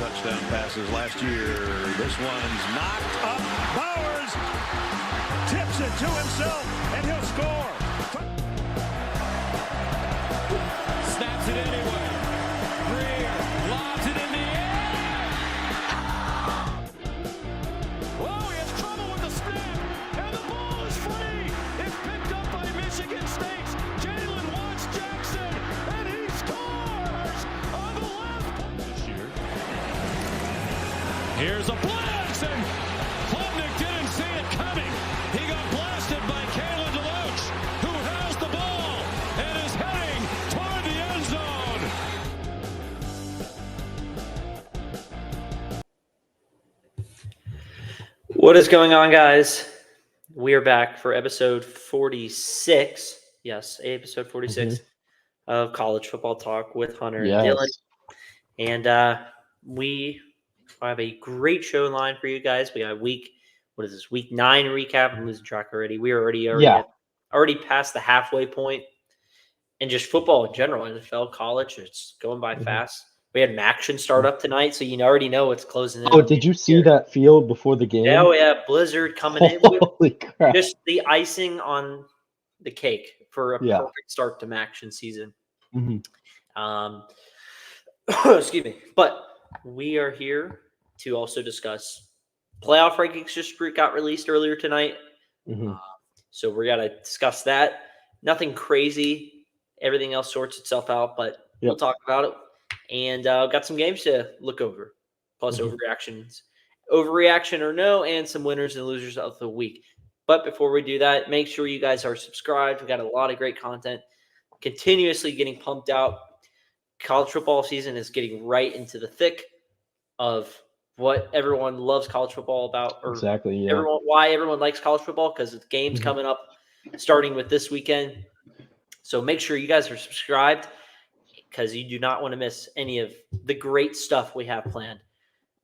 touchdown passes last year. This one's knocked up. Bowers tips it to himself, and he'll score. Snaps it anyway. Greer lobs it in the air. Oh, he has trouble with the snap, and the ball is free. It's picked up by Michigan State. Jalen wants Jackson, and he scores on the left. This year. Here's a blitz, and Klubnik didn't see it coming. He got blasted by Kalen DeLoach, who has the ball and is heading toward the end zone. What is going on, guys? We are back for episode 46. Yes, episode 46 of College Football Talk with Hunter and Dylan. And we have a great show in line for you guys. We got week 9 recap. I'm losing track already. We are already past the halfway point. And just football in general, NFL, college, it's going by fast. We had Maction start up tonight, so you already know it's closing in. Oh, did you see that field before the game? Oh, yeah, blizzard coming in. Holy crap. Just the icing on the cake for a perfect start to Maction season. Excuse me. But we are here to also discuss playoff rankings just got released earlier tonight. So we're going to discuss that. Nothing crazy. Everything else sorts itself out, but we'll talk about it. And got some games to look over, plus overreactions. Overreaction or no, and some winners and losers of the week. But before we do that, make sure you guys are subscribed. We've got a lot of great content continuously getting pumped out. College football season is getting right into the thick of what everyone loves college football about. Or why everyone likes college football, because it's games coming up starting with this weekend. So make sure you guys are subscribed, because you do not want to miss any of the great stuff we have planned.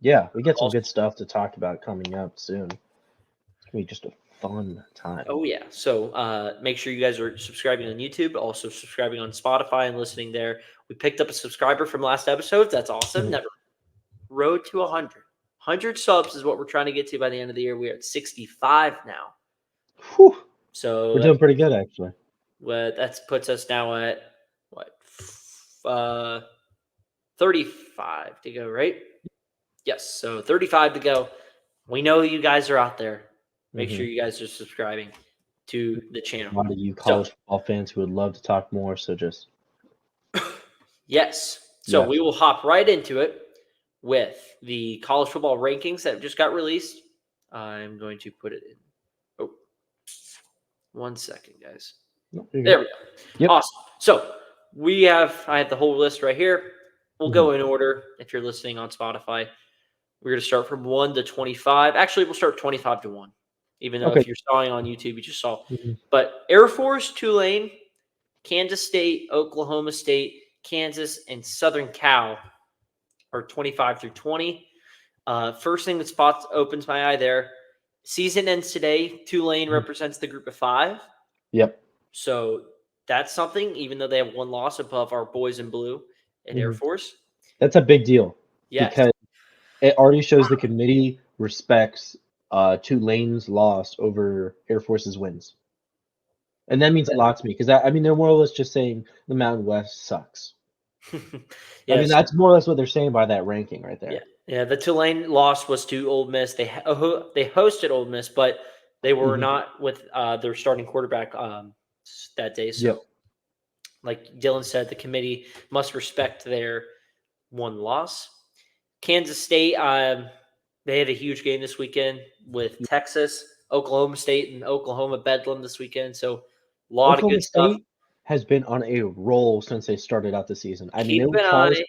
Yeah, we got some good stuff to talk about coming up soon. It's going to be just a fun time. Oh, yeah. So make sure you guys are subscribing on YouTube, also subscribing on Spotify and listening there. We picked up a subscriber from last episode. That's awesome. Never. Road to 100. 100 subs is what we're trying to get to by the end of the year. We're at 65 now. Whew. So we're doing pretty good, actually. Well, that puts us now at, 35 to go, right? Yes, so 35 to go. We know you guys are out there. Make sure you guys are subscribing to the channel. A lot of you college football fans who would love to talk more, so just... Yes. So we will hop right into it with the college football rankings that just got released. I'm going to put it in. Oh, 1 second, guys. There we go. Yep. Awesome. So I have the whole list right here. We'll go in order. If you're listening on Spotify, we're going to start from 1 to 25. Actually, we'll start 25 to 1, even though if you're sawing on YouTube, you just saw. But Air Force, Tulane, Kansas State, Oklahoma State, Kansas, and Southern Cal are 25 through 20. First thing that opens my eye there, season ends today. Tulane represents the group of 5. Yep. So that's something, even though they have one loss above our boys in blue at Air Force. That's a big deal. Yes. Because it already shows the committee respects Tulane's loss over Air Force's wins. And that means a lot to me, because they're more or less just saying the Mountain West sucks. Yes. That's more or less what they're saying by that ranking right there. Yeah. The Tulane loss was to Ole Miss. They hosted Ole Miss, but they were not with their starting quarterback that day. So, like Dylan said, the committee must respect their one loss. Kansas State, they had a huge game this weekend with Texas, Oklahoma State, and Oklahoma Bedlam this weekend. So, a lot of good stuff. Has been on a roll since they started out the season. Keep an eye.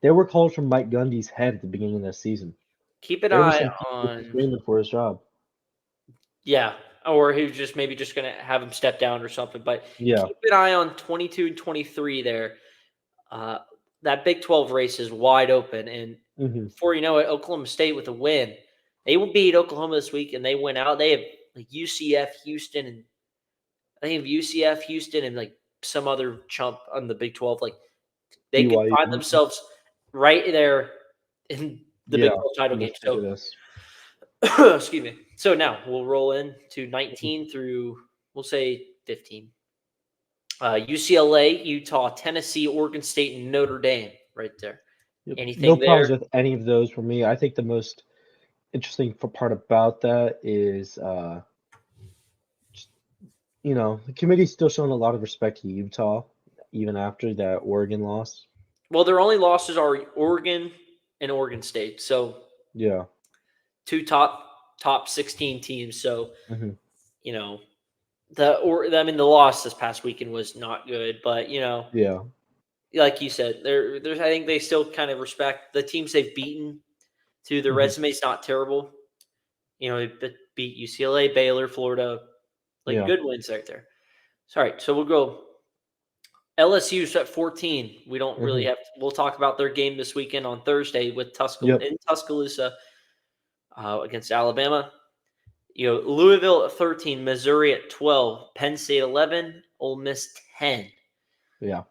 There were calls from Mike Gundy's head at the beginning of the season. Keep an eye on screaming for his job. Yeah, or he was just maybe just going to have him step down or something. But keep an eye on 22 and 23 there. That Big 12 race is wide open. And before you know it, Oklahoma State with a win. They will beat Oklahoma this week, and they went out. They have like UCF, Houston, and I think UCF, Houston, and like some other chump on the Big 12. Like they can find themselves right there in the Big 12 title game. So, excuse me. So now we'll roll in to 19 through, we'll say 15. UCLA, Utah, Tennessee, Oregon State, and Notre Dame right there. Anything no problems there? with any of those for me. I think the most interesting part about that is, the committee's still showing a lot of respect to Utah, even after that Oregon loss. Well, their only losses are Oregon and Oregon State. So Yeah. two top 16 teams. So, Mhm. the loss this past weekend was not good, but Yeah. like you said, there's I think they still kind of respect the teams they've beaten. To their Mhm. resume's not terrible. They beat UCLA, Baylor, Florida, Yeah. good wins right there. So, all right, so we'll go. LSU's at 14. We don't really Mhm. have. We'll talk about their game this weekend on Thursday with Yep. in Tuscaloosa against Alabama. Louisville at 13, Missouri at 12, Penn State 11, Ole Miss 10. Yeah.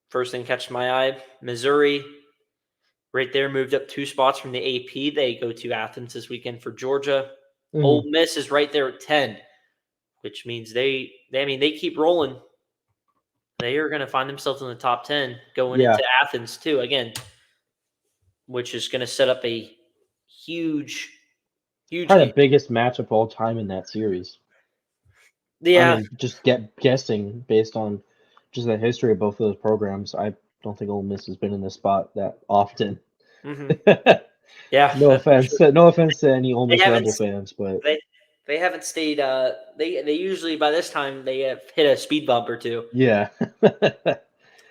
First thing catches my eye, Missouri right there moved up 2 spots from the AP. They go to Athens this weekend for Georgia. Mhm. Ole Miss is right there at 10, which means they keep rolling. They are going to find themselves in the top 10 going Yeah. into Athens too again, which is going to set up a huge Probably game. the biggest matchup of all time in that series. Yeah, I mean, just guessing based on just the history of both of those programs. I don't think Ole Miss has been in this spot that often. yeah. No That's for offense. sure. No offense to any Ole They Miss haven't Rebel fans, but they haven't stayed. They usually by this time they have hit a speed bump or two. yeah.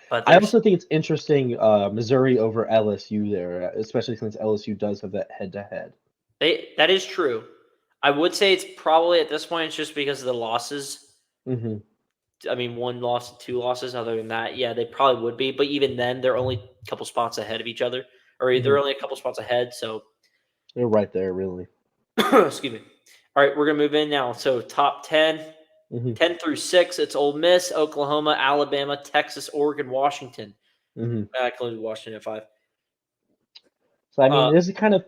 But I there's also think it's interesting, Missouri over LSU there, especially since LSU does have that head-to-head. that is true. I would say it's probably at this point it's just because of the losses. Mhm. I mean, 1 loss, 2 losses. Other than that, yeah, they probably would be. But even then, they're only a couple spots ahead of each other, or they're Mhm. only a couple spots ahead. So, They're right there, really. excuse me. All right, we're gonna move in now. So, top 10, Mhm. 10 through 6. It's Ole Miss, Oklahoma, Alabama, Texas, Oregon, Washington. Mhm. I included Washington at 5. So I mean, this is kind of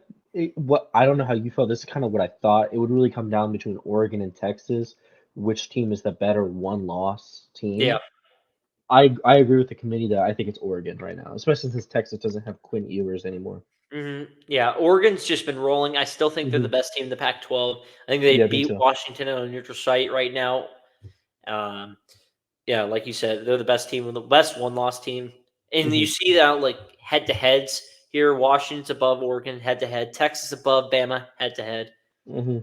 what I don't know how you felt. This is kind of what I thought. It would really come down between Oregon and Texas. Which team is the better one-loss Yeah. team? I agree with the committee that I think it's Oregon right now, especially since Texas doesn't have Quinn Ewers anymore. Yeah, Oregon's just been rolling. I still think they're the Mhm. best team in the Pac-12. I think they Yeah, me beat too. Washington on a neutral site right now. Um, yeah, like you said, they're the best team, the best one-loss team, and you Mhm. see that head-to-heads here. Washington's above Oregon head-to-head. Texas above Bama head-to-head. Mhm.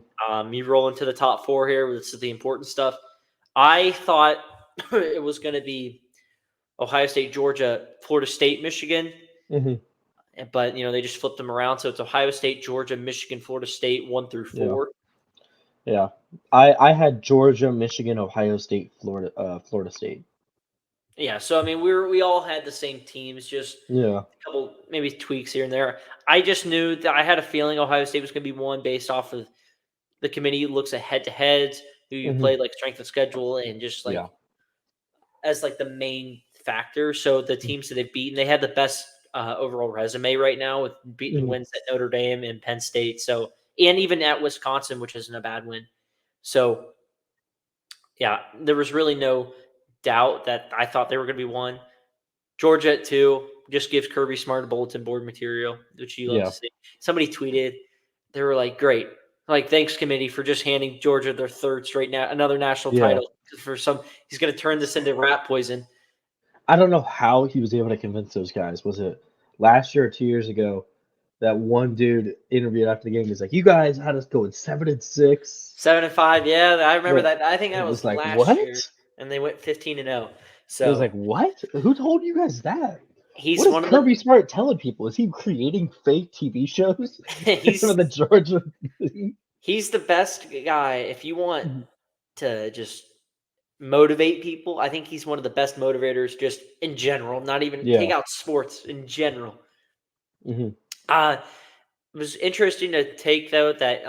You roll into the top 4 here. This is the important stuff. I thought it was going to be Ohio State, Georgia, Florida State, Michigan. Mhm. But they just flipped them around, so it's Ohio State, Georgia, Michigan, Florida State, 1 through Yeah. 4. Yeah. I had Georgia, Michigan, Ohio State, Florida State. Yeah, so I mean, we all had the same teams, just Yeah. a couple maybe tweaks here and there. I just knew that I had a feeling Ohio State was going to be one based off of the committee looks at head to heads, who you Mhm. play strength of schedule, and just Yeah. as the main factor. So the teams that they've beaten, they have the best overall resume right now with beating Mhm. wins at Notre Dame and Penn State. So and even at Wisconsin, which isn't a bad win. So yeah, there was really no doubt that I thought they were going to be 1. Georgia at 2 just gives Kirby Smart bulletin board material, which you love to Yeah. see. Somebody tweeted, they were like, "Great, thanks committee for just handing Georgia their third straight another national Yeah. title for some. He's going to turn this into rat poison." I don't know how he was able to convince those guys. Was it last year or 2 years ago? That one dude interviewed after the game. He's like, "You guys had us going 7-6." 7-5, yeah, I remember Like, that. I think that it was was like, last year, what? and they went 15-0. It was So like, what? Who told you guys that? What he's is one of the Kirby Smart telling people? Is he creating fake TV shows for he's the Georgia? he's the best guy if you want to just motivate people. I think he's one of the best motivators just in general, not even take Yeah. out sports in general. Hmm. It was interesting to take though that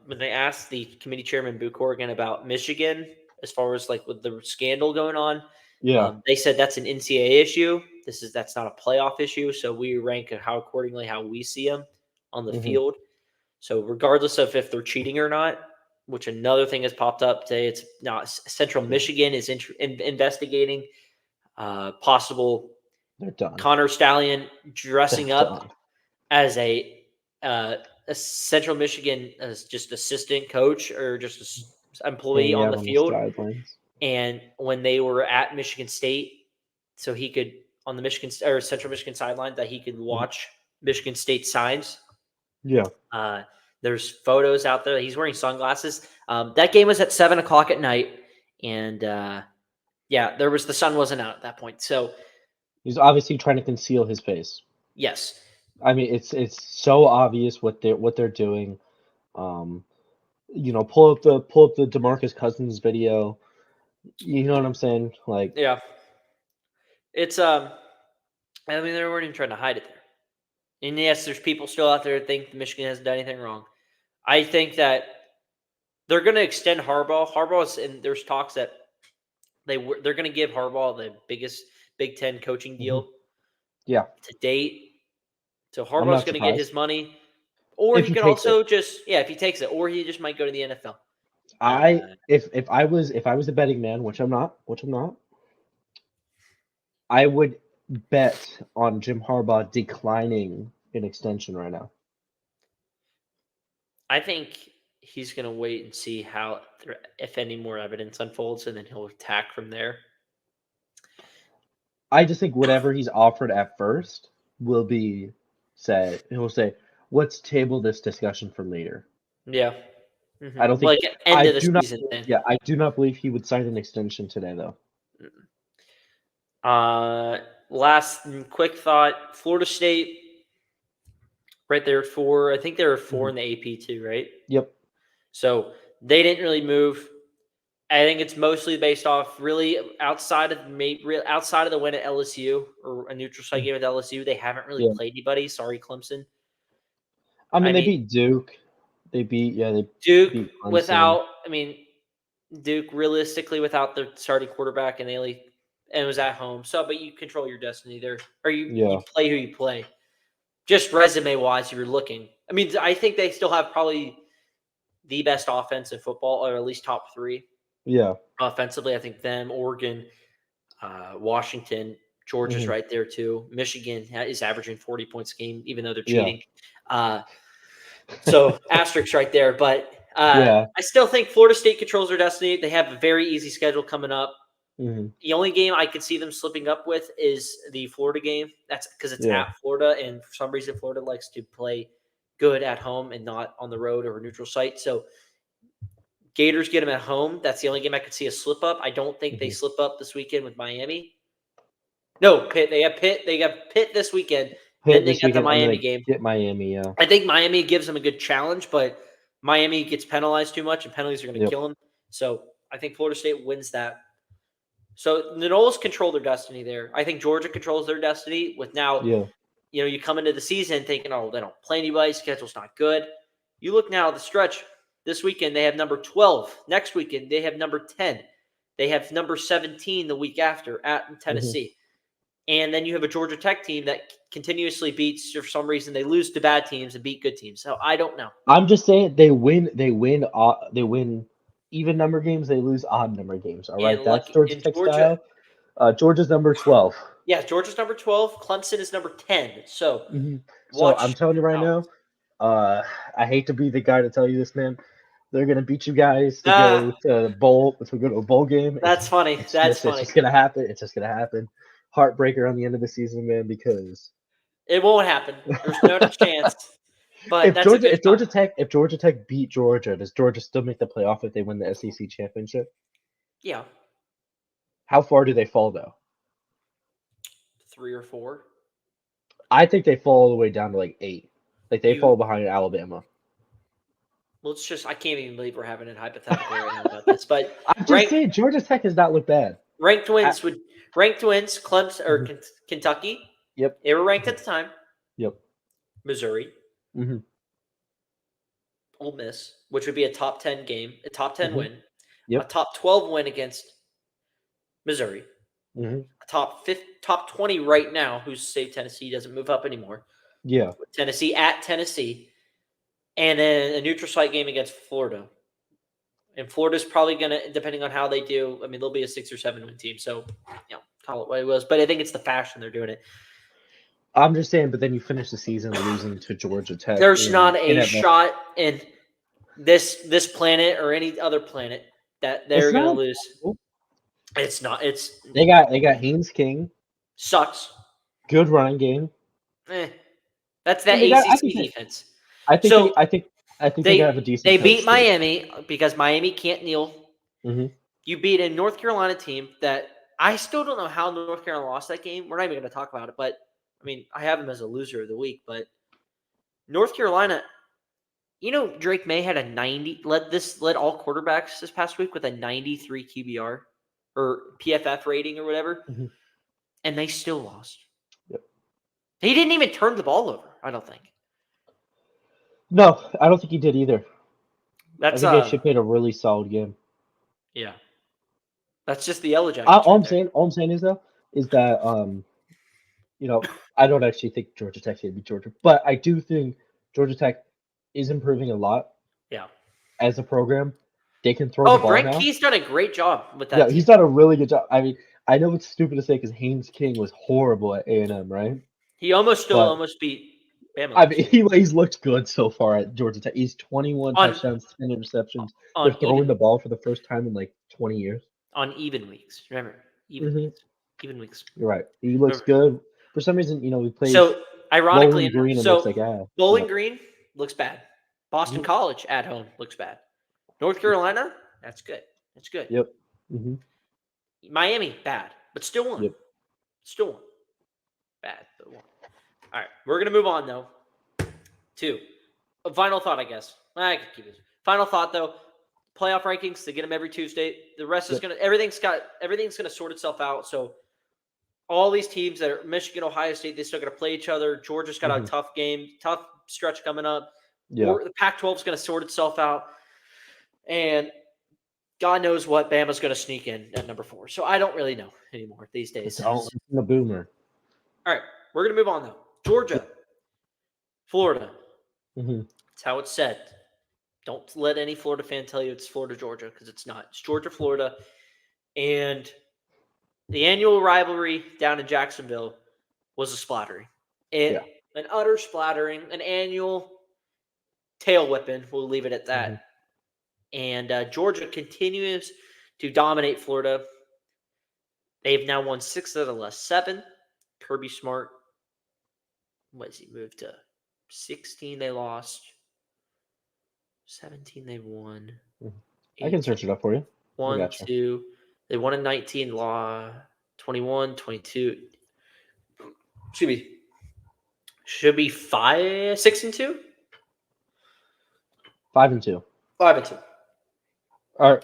when they asked the committee chairman Boo Corrigan about Michigan as far as with the scandal going on, Yeah. they said that's an NCAA issue. That's not a playoff issue, so we rank how we see them on the field. So regardless of if they're cheating or not, which another thing has popped up today, it's now Central Michigan is investigating possible They're done. Connor Stallion dressing They're up done. as a Central Michigan as just assistant coach or just employee Hanging on out the on field. sidelines. And when they were at Michigan State, so he could on the Michigan or Central Michigan sideline that he could watch Michigan State signs. Yeah. There's photos out there. He's wearing sunglasses. That game was at 7:00 at night, and the sun wasn't out at that point. So He's obviously trying to conceal his face. yes, I mean, it's so obvious what they're doing. Pull up the DeMarcus Cousins video. You know what I'm saying? Like, yeah, it's I mean, they weren't even trying to hide it there. And yes, there's people still out there that think Michigan hasn't done anything wrong. I think that they're going to extend Harbaugh. Harbaugh's and there's talks that they're going to give Harbaugh the biggest Big Ten coaching deal yeah, to date. So I'm Harbaugh's not going to get his surprised. money, or If he he could takes also if he takes it, or he just might go to the NFL. If I was a betting man, which I'm not, I would bet on Jim Harbaugh declining an extension right now. I think he's going to wait and see if any more evidence unfolds, and then he'll attack from there. I just think whatever he's offered at first will be said. He'll say, "Let's table this discussion for later." Yeah. Mm-hmm. I don't think. Like end of the season. Yeah, I do not believe he would sign an extension today, though. Last quick thought: Florida State, right there at 4. I think there were 4 in the AP too, right? Yep. So they didn't really move. I think it's mostly based off really outside of the win at LSU or a neutral site game at LSU. They haven't really played anybody. Sorry, Clemson. I mean, they beat Duke. They beat Duke beat Clemson. Duke realistically without their starting quarterback and it was at home. So, but you control your destiny there, or you play who you play. Just resume wise, you're looking. I mean, I think they still have probably the best offense in football, or at least top 3. Yeah. Offensively, I think them, Oregon, Washington, Georgia's right there too. Michigan is averaging 40 points a game, even though they're cheating. So asterisks right there. But I still think Florida State controls their destiny. They have a very easy schedule coming up. The only game I could see them slipping up with is the Florida game. That's because it's at Florida, and for some reason Florida likes to play good at home and not on the road or a neutral site. So Gators get them at home. That's the only game I could see a slip up. I don't think they slip up this weekend with Miami. No, Pitt. They got Pitt this weekend. Then they got the Miami game. Get Miami, yeah. I think Miami gives them a good challenge, but Miami gets penalized too much, and penalties are going to kill them. So I think Florida State wins that. So the Noles control their destiny there. I think Georgia controls their destiny with now. You come into the season thinking, oh, they don't play anybody. Schedule's not good. You look now at the stretch. This weekend, they have number 12. Next weekend, they have number 10. They have number 17 the week after at Tennessee. And then you have a Georgia Tech team that continuously beats, for some reason, they lose to bad teams and beat good teams. So I don't know. I'm just saying they win even number games, they lose odd number games. All right, that's Georgia Tech style. Georgia's number 12. Yeah, Georgia's number 12. Clemson is number 10. So, so I'm telling you right now, I hate to be the guy to tell you this, man. They're gonna beat you guys to go to a bowl game. That's funny. It's just gonna happen. It's just gonna happen. Heartbreaker on the end of the season, man, because it won't happen. There's no chance. But if Georgia Tech beat Georgia, does Georgia still make the playoff if they win the SEC championship? Yeah. How far do they fall though? 3 or 4. I think they fall all the way down to like 8. Like they fall behind Alabama. Well, I can't even believe we're having a hypothetical right now about this. But I'm just saying, Georgia Tech has not looked bad. Ranked wins, Clemson or Kentucky. Yep. They were ranked at the time. Yep. Missouri. Ole Miss, which would be a top 10 game, a top 10 win. Yep. A top 12 win against Missouri. top 20 right now, who's say Tennessee doesn't move up anymore. Yeah. Tennessee at Tennessee, and then a neutral site game against Florida. And Florida's probably going to, depending on how they do, I mean, they'll be a 6 or 7 win team. So, call it what it was. But I think it's the fashion they're doing it. I'm just saying, but then you finish the season losing to Georgia Tech. There's not a Atlanta. shot in this planet or any other planet that they're going to lose. It's not. They got Haynes King. Sucks. Good running game. That's that ACC defense. I think they have a decent. They beat Miami because Miami can't kneel. Mm-hmm. You beat a North Carolina team that I still don't know how North Carolina lost that game. We're not even going to talk about it, but I mean, I have them as a loser of the week. But North Carolina, Drake May had a 90. Led all quarterbacks this past week with a 93 QBR or PFF rating or whatever, and they still lost. Yep. He didn't even turn the ball over. I don't think. No, I don't think he did either. I think they should played a really solid game. Yeah, that's just the Yellow Jackets. All I'm saying is that I don't actually think Georgia Tech should beat Georgia, but I do think Georgia Tech is improving a lot. Yeah, as a program, they can throw the ball Brent now. Key's done a great job with that. Yeah, he's done a really good job. I mean, I know it's stupid to say because Haynes King was horrible at A&M, right? He almost beat Bama. I mean, he's looked good so far at Georgia Tech. He's 21 touchdowns, 10 interceptions. They're throwing the ball for the first time in like 20 years. On even weeks, remember? Even weeks. You're right. He looks good. For some reason, we played. So ironically, Bowling Green and looks like Bowling Green looks bad. Boston College at home looks bad. North Carolina, that's good. That's good. Yep. Miami, bad, but still won. Yep. Still won. Bad, but won. All right, we're gonna move on though. To a final thought, I guess. I can keep this. Final thought though. Playoff rankings, they get them every Tuesday. The rest is everything's gonna sort itself out. So all these teams that are Michigan, Ohio State, they still got to play each other. Georgia's got a tough stretch coming up. Yeah. The Pac-12 is going to sort itself out, and God knows what Bama's going to sneak in at number 4. So I don't really know anymore these days. It's a boomer. All right, we're going to move on though. Georgia, Florida. That's how it's said. Don't let any Florida fan tell you it's Florida, Georgia, because it's not. It's Georgia, Florida. And the annual rivalry down in Jacksonville was a splattering. An utter splattering, an annual tail whipping. We'll leave it at that. And Georgia continues to dominate Florida. They've now won 6 out of the last 7. Kirby Smart, what has he moved to? 16 they lost. 17 they won. I can search it up for you. 1, 2. They won in 19, law 21, 22. Excuse me. Should be 5, 6 and 2? 5 and 2. 5 and 2. All right.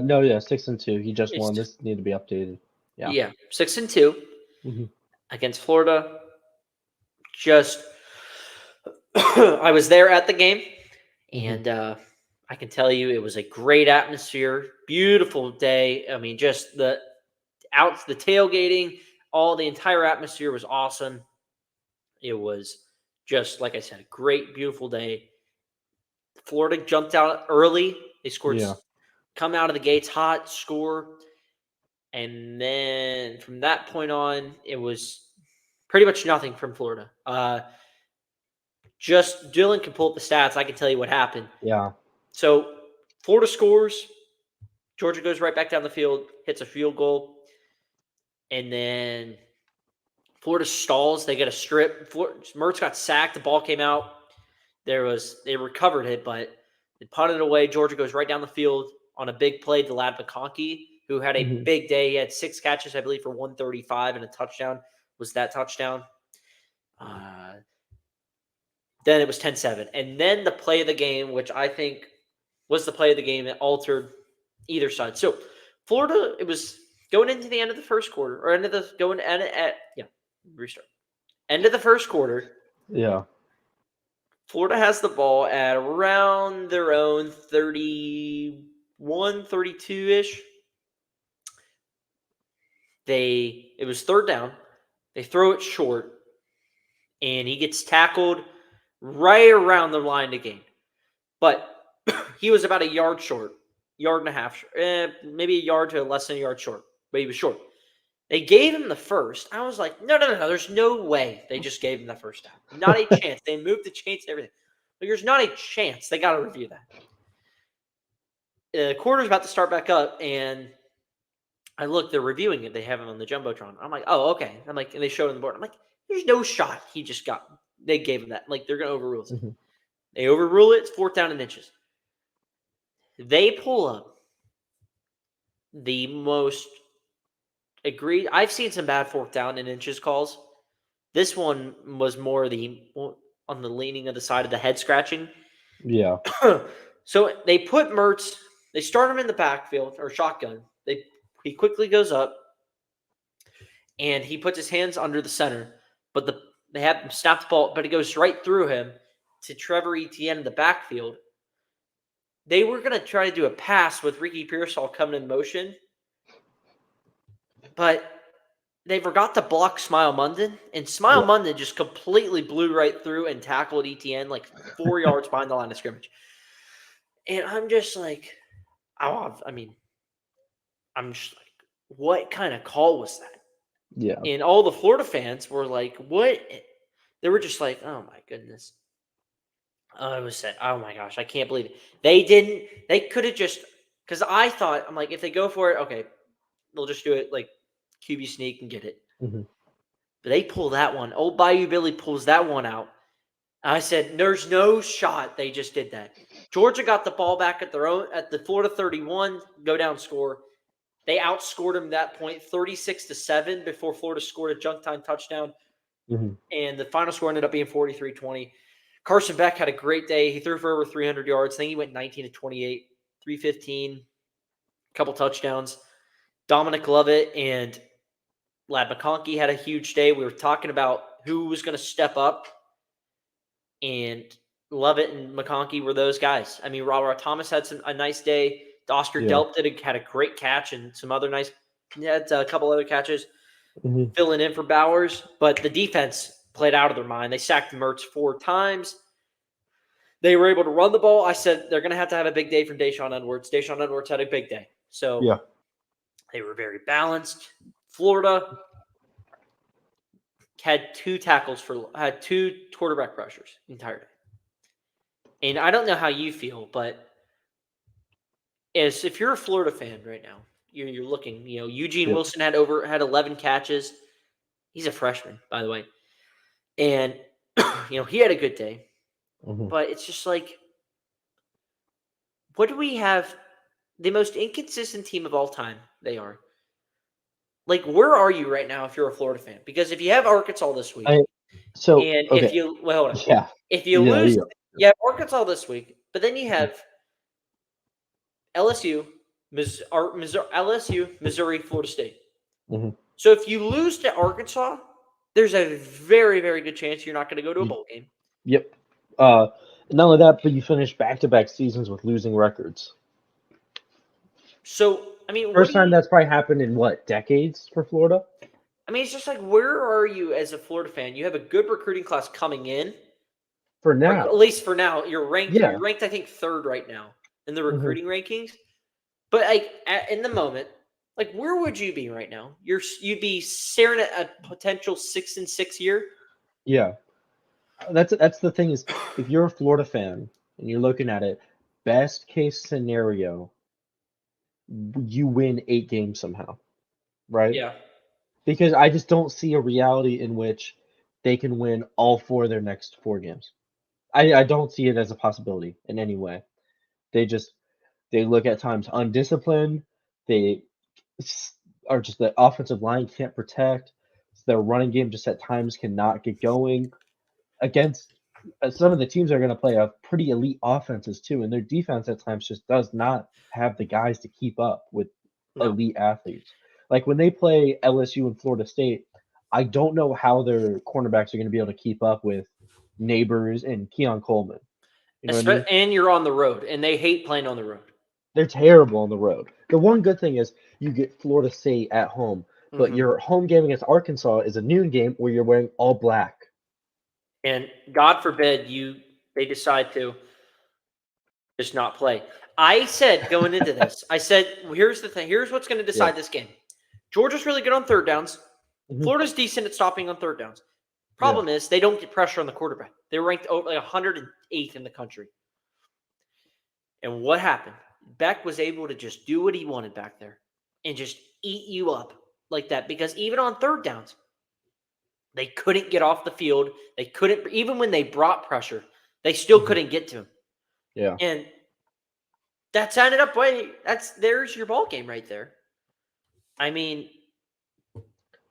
No, yeah, 6 and 2. He just won. This need to be updated. Yeah. 6 and 2 against Florida. Just I was there at the game, and I can tell you it was a great atmosphere, beautiful day. I mean, just the tailgating, the entire atmosphere was awesome. It was just, like I said, a great, beautiful day. Florida jumped out early. They scored, come out of the gates hot, score. And then from that point on, it was pretty much nothing from Florida. Just Dylan can pull up the stats. I can tell you what happened. Yeah. So Florida scores. Georgia goes right back down the field, hits a field goal. And then Florida stalls. They get a strip. Mertz got sacked. The ball came out. They recovered it, but they punted it away. Georgia goes right down the field on a big play to Lad McConkey, who had a big day. He had 6 catches, I believe, for 135 and a touchdown. Was that touchdown? Then it was 10-7. And then the play of the game, which I think was the play of the game that altered either side. So Florida, it was going into the end of the first quarter, or end of the first quarter. Yeah. Florida has the ball at around their own 31, 32-ish. It was third down. They throw it short, and he gets tackled right around the line to gain. But he was about a yard short, yard and a half, maybe a yard to less than a yard short, but he was short. They gave him the first. I was like, no. There's no way they just gave him the first down. Not a chance. They moved the chains and everything. But there's not a chance. They got to review that. The quarter's about to start back up, and I look, they're reviewing it. They have him on the Jumbotron. I'm like, oh, okay. I'm like, and they show it on the board. I'm like, there's no shot. They gave him that. Like, they're going to overrule it. Mm-hmm. They overrule it. It's 4th down and inches. They pull up the most agreed. I've seen some bad 4th down and inches calls. This one was more on the leaning of the side of the head scratching. Yeah. So they put Mertz. They start him in the backfield or shotgun. He quickly goes up, and he puts his hands under the center. But they have him snap the ball, but it goes right through him to Trevor Etienne in the backfield. They were going to try to do a pass with Ricky Pearsall coming in motion, but they forgot to block Smile Munden, and Smile Munden just completely blew right through and tackled Etienne like 4 yards behind the line of scrimmage. And I'm just like, I'm just like, what kind of call was that? Yeah. And all the Florida fans were like, what? They were just like, oh my goodness. I was said, oh my gosh, I can't believe it. They could have just, because I thought, I'm like, if they go for it, okay, they'll just do it like QB sneak and get it. Mm-hmm. But they pull that one. Old Bayou Billy pulls that one out. I said, there's no shot they just did that. Georgia got the ball back at the Florida 31, go down score. They outscored them at that point 36-7 before Florida scored a junk time touchdown. Mm-hmm. And the final score ended up being 43-20. Carson Beck had a great day. He threw for over 300 yards. I think he went 19-28, 315, a couple touchdowns. Dominic Lovett and Lad McConkey had a huge day. We were talking about who was going to step up, and Lovett and McConkey were those guys. I mean, Robert Thomas had a nice day. Oscar Delp had a great catch and some other nice – had a couple other catches filling in for Bowers. But the defense played out of their mind. They sacked Mertz 4 times. They were able to run the ball. I said they're going to have a big day from Deshaun Edwards. Deshaun Edwards had a big day. So they were very balanced. Florida had 2 quarterback pressures the entire day. And I don't know how you feel, but if you're a Florida fan right now, you're looking, Eugene Wilson had 11 catches. He's a freshman, by the way. And, he had a good day. Mm-hmm. But it's just like, what do we have? The most inconsistent team of all time, they are. Like, where are you right now if you're a Florida fan? Because if you have Arkansas this week, if you lose, you have Arkansas this week, but then you have LSU, Missouri, Florida State. Mm-hmm. So if you lose to Arkansas, there's a very, very good chance you're not going to go to a bowl game. Yep. Not only that, but you finish back-to-back seasons with losing records. So, I mean, first time that's probably happened in decades for Florida? I mean, it's just like, where are you as a Florida fan? You have a good recruiting class coming in. For now. At least for now. You're ranked, I think, 3rd right now in the recruiting rankings. But in the moment, where would you be right now? You'd be staring at a potential 6-6 year. Yeah. That's the thing is, if you're a Florida fan and you're looking at it, best case scenario, you win 8 games somehow, right? Yeah. Because I just don't see a reality in which they can win all 4 of their next 4 games. I don't see it as a possibility in any way. They look at times undisciplined. They are just the offensive line can't protect. Their running game just at times cannot get going. Against some of the teams are going to play a pretty elite offenses too, and their defense at times just does not have the guys to keep up with elite athletes. Like when they play LSU and Florida State, I don't know how their cornerbacks are going to be able to keep up with Neighbors and Keon Coleman. You know what I mean? And you're on the road, and they hate playing on the road. They're terrible on the road. The one good thing is you get Florida State at home. but your home game against Arkansas is a noon game where you're wearing all black. And God forbid they decide to just not play. I said going into this, I said, here's the thing. Here's what's going to decide this game. Georgia's really good on third downs. Florida's decent at stopping on third downs. Problem is they don't get pressure on the quarterback. They were ranked like 108th in the country. And what happened? Beck was able to just do what he wanted back there and just eat you up like that, because even on third downs, they couldn't get off the field. They couldn't, even when they brought pressure, they still couldn't get to him. Yeah. And that's ended up, there's your ball game right there. I mean,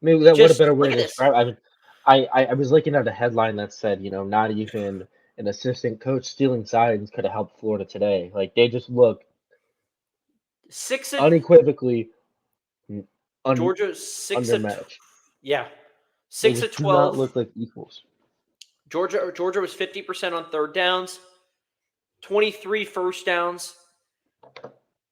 maybe that what a better way to describe it. I was looking at a headline that said, not even an assistant coach stealing signs could have helped Florida today. Like, they just look unequivocally Georgia's 6 undermatched. 6 of 12. Do not look like equals. Georgia was 50% on third downs, 23 first downs.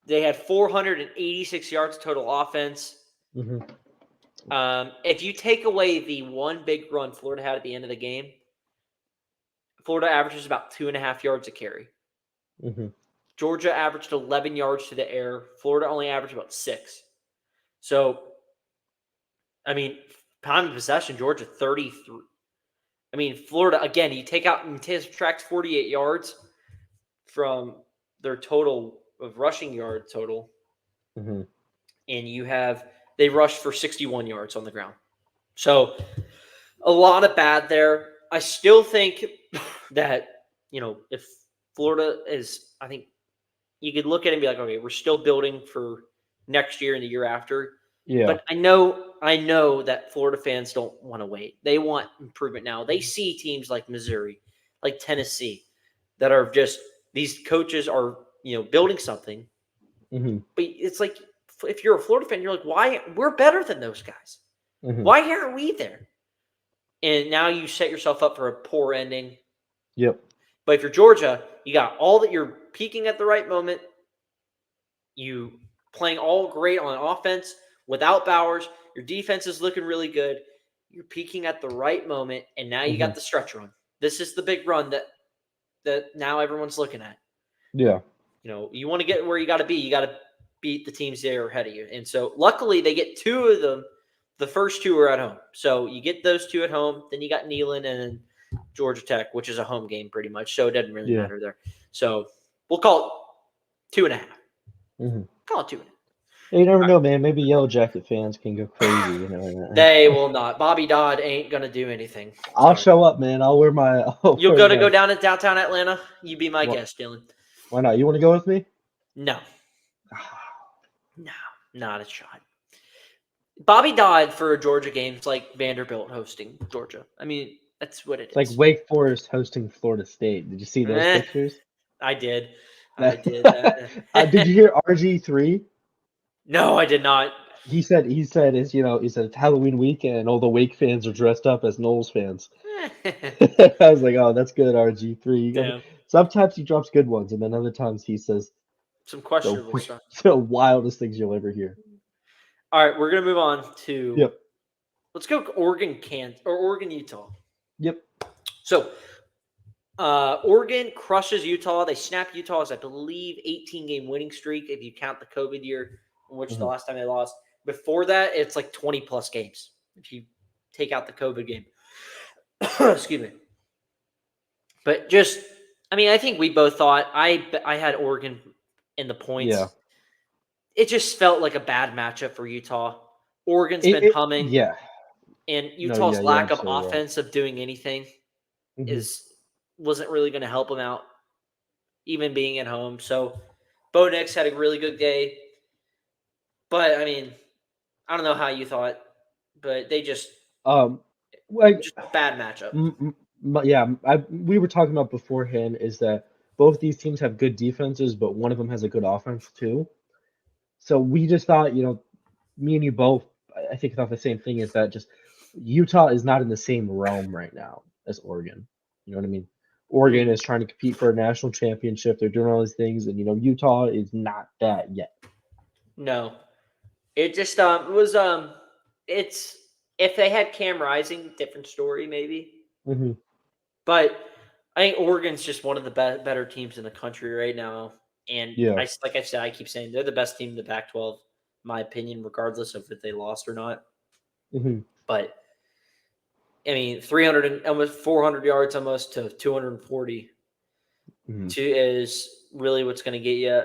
They had 486 yards total offense. If you take away the one big run Florida had at the end of the game, Florida averages about 2.5 yards a carry. Georgia averaged 11 yards to the air. Florida only averaged about 6. So, I mean, time of possession, Georgia 33. I mean, Florida, again, you take out and subtract 48 yards from their total of rushing yard total. And they rushed for 61 yards on the ground. So, a lot of bad there. I still think that, if Florida is, I think you could look at it and be like, okay, we're still building for next year and the year after. Yeah. But I know that Florida fans don't want to wait. They want improvement now. They see teams like Missouri, like Tennessee, that are just, these coaches are, building something. But it's like, if you're a Florida fan, you're like, why? We're better than those guys. Why aren't we there? And now you set yourself up for a poor ending. But if you're Georgia, you got all that, you're peaking at the right moment. You playing all great on offense without Bowers. Your defense is looking really good. You're peaking at the right moment, and now you got the stretch run. This is the big run that now everyone's looking at. Yeah. You want to get where you got to be. You got to beat the teams that are ahead of you. And so luckily they get 2 of them. The first 2 are at home. So you get those 2 at home. Then you got Neyland and Georgia Tech, which is a home game pretty much. So it doesn't really matter there. So we'll call it 2.5. Call it 2.5. You never know, man. Maybe Yellow Jacket fans can go crazy. They will not. Bobby Dodd ain't going to do anything. I'll show up, man. I'll wear my... You'll go down to downtown Atlanta? You be my guest, Dylan. Why not? You want to go with me? No. No, not a shot. Bobby Dodd for a Georgia game is like Vanderbilt hosting Georgia. I mean, that's what it is. It's like Wake Forest hosting Florida State. Did you see those pictures? I did. Did you hear RG3? No, I did not. He said it's Halloween weekend and all the Wake fans are dressed up as Knowles fans. I was like, oh, that's good, RG3. Sometimes he drops good ones, and then other times he says some questionable stuff. The wildest things you'll ever hear. All right, we're gonna move on to let's go Oregon, Utah. So Oregon crushes Utah. They snap Utah's, I believe, 18-game winning streak if you count the COVID year, in which the last time they lost. Before that, it's like 20-plus games if you take out the COVID game. Excuse me. But just, I mean, I think we both thought, I had Oregon in the points. Yeah. It just felt like a bad matchup for Utah. Oregon's been humming. Yeah. And Utah's lack of offense of doing anything wasn't really going to help them out, even being at home. So Bo Nix had a really good day. But, I mean, I don't know how you thought, but they just just a bad matchup. We were talking about beforehand is that both these teams have good defenses, but one of them has a good offense too. So we just thought, me and you both, I think thought the same thing, is that just Utah is not in the same realm right now as Oregon. You know what I mean? Oregon is trying to compete for a national championship. They're doing all these things, and Utah is not that yet. No, it just it was It's if they had Cam Rising, different story maybe. Mm-hmm. But I think Oregon's just one of the better teams in the country right now. And Yeah. like I said, I keep saying they're the best team in the Pac-12, in my opinion, regardless of if they lost or not. Mm-hmm. But I mean, 300 and almost 400 yards, almost to 240, Mm-hmm. is really what's going to get you.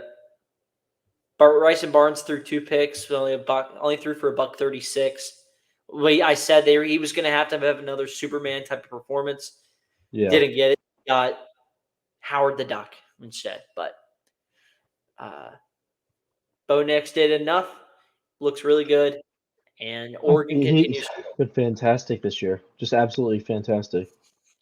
Rice and Barnes threw 2 picks, only threw for $136. I said he was going to have another Superman type of performance. Yeah. Didn't get it. Got Howard the Duck instead. But Bo Nix did enough. Looks really good. And Oregon continues. He's been fantastic this year. Just absolutely fantastic.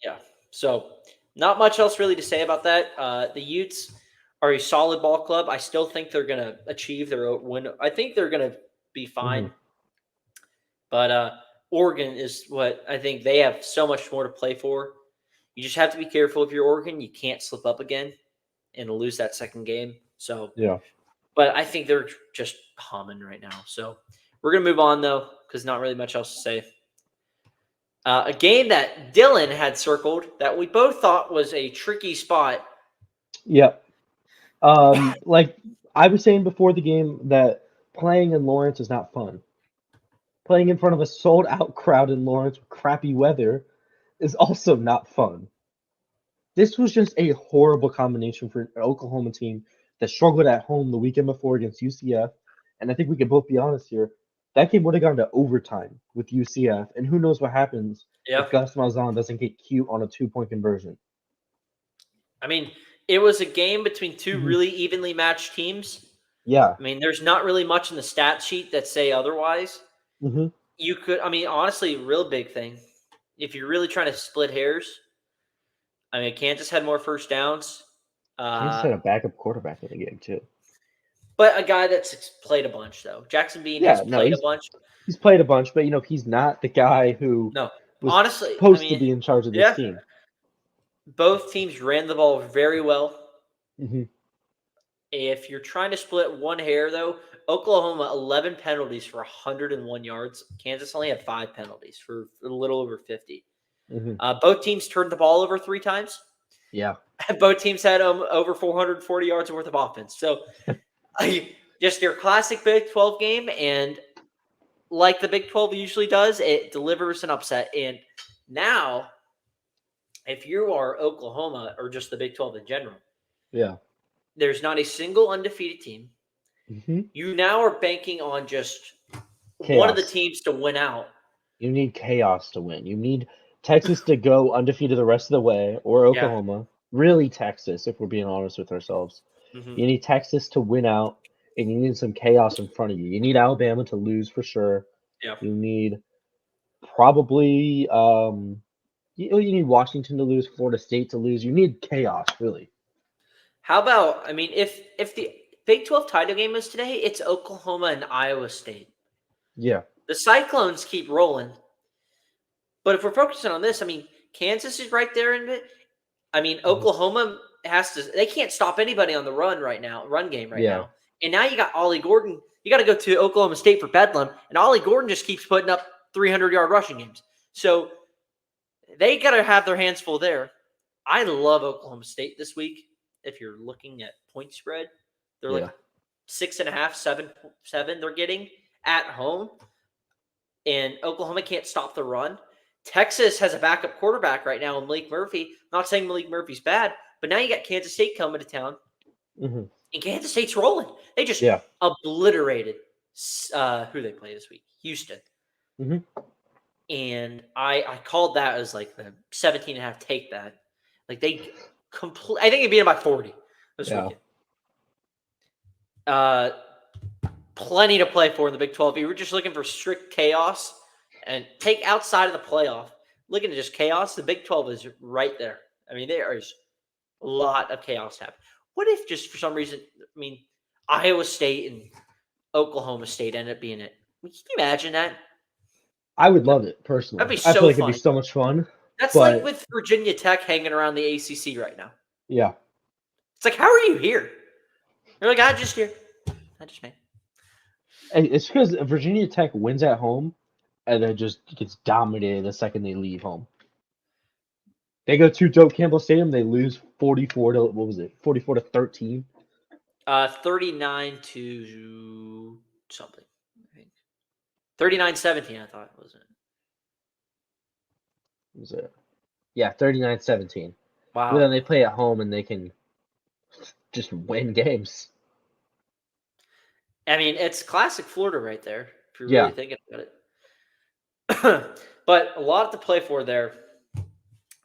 Yeah. So not much else really to say about that. The Utes are a solid ball club. I still think they're going to achieve their win. I think they're going to be fine. Mm-hmm. But Oregon is what I think they have so much more to play for. You just have to be careful if you're Oregon. You can't slip up again and lose that second game. So, yeah. But I think they're just humming right now. So we're going to move on, though, because not really much else to say. A game that Dylan had circled that we both thought was a tricky spot. Yep. Like I was saying before the game that playing in Lawrence is not fun. Playing in front of a sold-out crowd in Lawrence with crappy weather is also not fun. This was just a horrible combination for an Oklahoma team that struggled at home the weekend before against UCF. And I think we can both be honest here. That game would have gone to overtime with UCF. And who knows what happens if Gus Malzahn doesn't get cute on a 2-point conversion. I mean, it was a game between two really evenly matched teams. Yeah. I mean, there's not really much in the stat sheet that say otherwise. Mm-hmm. You could, I mean, honestly, real big thing. If you're really trying to split hairs, I mean, Kansas had more first downs. Kansas had a backup quarterback in the game, too. But a guy that's played a bunch, though. Jackson Bean has played a bunch. He's played a bunch, but, he's not the guy who was honestly, supposed to be in charge of this team. Both teams ran the ball very well. Mm-hmm. If you're trying to split one hair, though, Oklahoma, 11 penalties for 101 yards. Kansas only had 5 penalties for a little over 50. Mm-hmm. Both teams turned the ball over 3 times. Yeah. Both teams had over 440 yards worth of offense. So just your classic Big 12 game. And like the Big 12 usually does, it delivers an upset. And now, if you are Oklahoma or just the Big 12 in general, there's not a single undefeated team. Mm-hmm. You now are banking on just chaos. One of the teams to win out. You need chaos to win. You need Texas to go undefeated the rest of the way, or Oklahoma. Yeah. Really Texas, if we're being honest with ourselves. Mm-hmm. You need Texas to win out, and you need some chaos in front of you. You need Alabama to lose for sure. Yeah. You need probably you need Washington to lose, Florida State to lose. You need chaos, really. How about, I mean, if the Big 12 title game is today, it's Oklahoma and Iowa State. Yeah. The Cyclones keep rolling. But if we're focusing on this, I mean, Kansas is right there in it. I mean, Oklahoma they can't stop anybody on the run game right now. And now you got Ollie Gordon. You got to go to Oklahoma State for Bedlam, and Ollie Gordon just keeps putting up 300-yard rushing games. So they got to have their hands full there. I love Oklahoma State this week. If you're looking at point spread, they're like 6.5, 7 they're getting at home. And Oklahoma can't stop the run. Texas has a backup quarterback right now in Malik Murphy. Not saying Malik Murphy's bad, but now you got Kansas State coming to town. Mm-hmm. And Kansas State's rolling. They just obliterated who they play this week, Houston. Mm-hmm. And I called that as like the 17.5 take that. Like I think they beat them by 40 this weekend. Plenty to play for in the Big 12. If you were just looking for strict chaos and take outside of the playoff, looking at just chaos, the Big 12 is right there. I mean, there is a lot of chaos happening. What if just for some reason, I mean, Iowa State and Oklahoma State end up being it? Can you imagine that? I would love it, personally. That'd be so I feel like fun. It'd be so much fun. That's like with Virginia Tech hanging around the ACC right now. Yeah. It's like, how are you here? They're like, I just made. It's because Virginia Tech wins at home, and then just gets dominated the second they leave home. They go to Doak Campbell Stadium, they lose 44 to, what was it, 44 to 13? 39 to something, I think. 39-17, I thought, wasn't it? Was it? Yeah, 39-17. Wow. But then they play at home and they can just win games. I mean, it's classic Florida right there, if you're Yeah. really thinking about it. But a lot to play for there,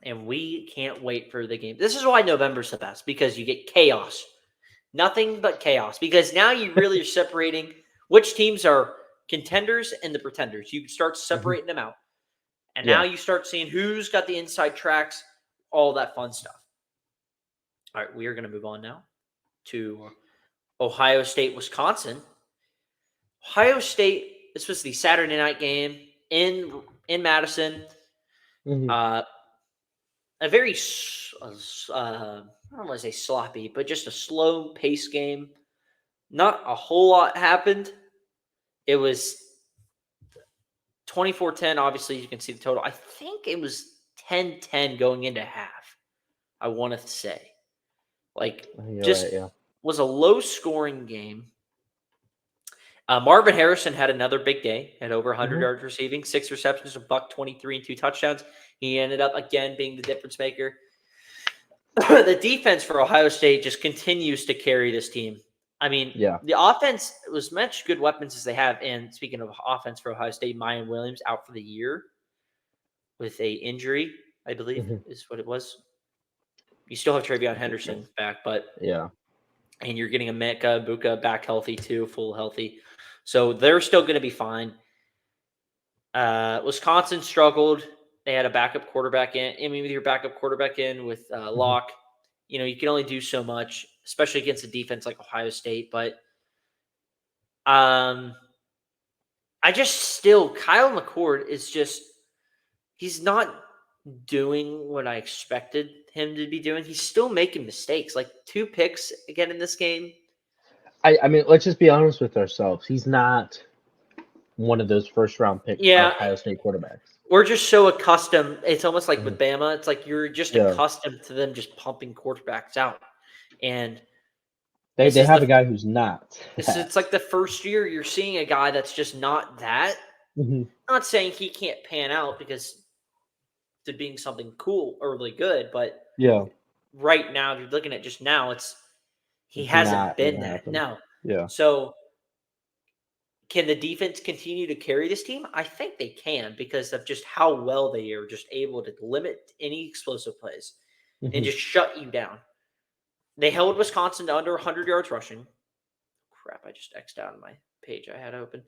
and we can't wait for the game. This is why November's the best, because you get chaos. Nothing but chaos, because now you really are separating which teams are contenders and the pretenders. You start separating them out. And now you start seeing who's got the inside tracks, all that fun stuff. All right, we are going to move on now to Ohio State, Wisconsin. Ohio State, this was the Saturday night game in Madison. A very, I don't want to say sloppy, but just a slow pace game. Not a whole lot happened. It was 24-10. Obviously, you can see the total. I think it was 10-10 going into half, I want to say. Was a low-scoring game. Marvin Harrison had another big day, had over 100 yards receiving, 6 receptions, a $123 and 2 touchdowns. He ended up, again, being the difference maker. The defense for Ohio State just continues to carry this team. I mean, the offense was much good weapons as they have. And speaking of offense for Ohio State, Mayan Williams out for the year with a injury, I believe is what it was. You still have Travion Henderson back, but and you're getting Emeka Buka back healthy too, full healthy. So they're still going to be fine. Wisconsin struggled. They had a backup quarterback in. I mean, with your backup quarterback in with Locke, you can only do so much, especially against a defense like Ohio State. But I just still, Kyle McCord is just, he's not doing what I expected him to be doing. He's still making mistakes, like 2 picks again in this game. I mean, let's just be honest with ourselves. He's not one of those first-round pick Ohio State quarterbacks. We're just so accustomed. It's almost like with Bama. It's like you're just accustomed to them just pumping quarterbacks out. And they have a guy who's not. It's like the first year you're seeing a guy that's just not that. Not saying he can't pan out because to being something cool or really good, but right now, if you're looking at just now, he hasn't been that. No. Yeah. So can the defense continue to carry this team? I think they can because of just how well they are just able to limit any explosive plays and just shut you down. They held Wisconsin to under 100 yards rushing. Crap, I just X'd out of my page I had open.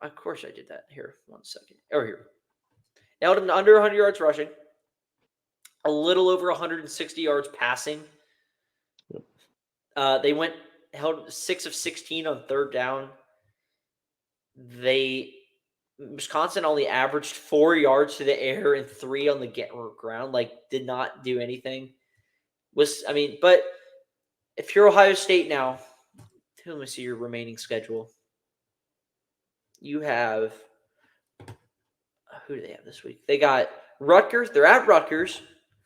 Of course I did that. Here, 1 second. Here. They held them to under 100 yards rushing. A little over 160 yards passing. They held 6 of 16 on third down. Wisconsin only averaged 4 yards to the air and 3 on the ground. Did not do anything. But if you're Ohio State now, let me see your remaining schedule. You have who do they have this week? They got Rutgers. They're at Rutgers.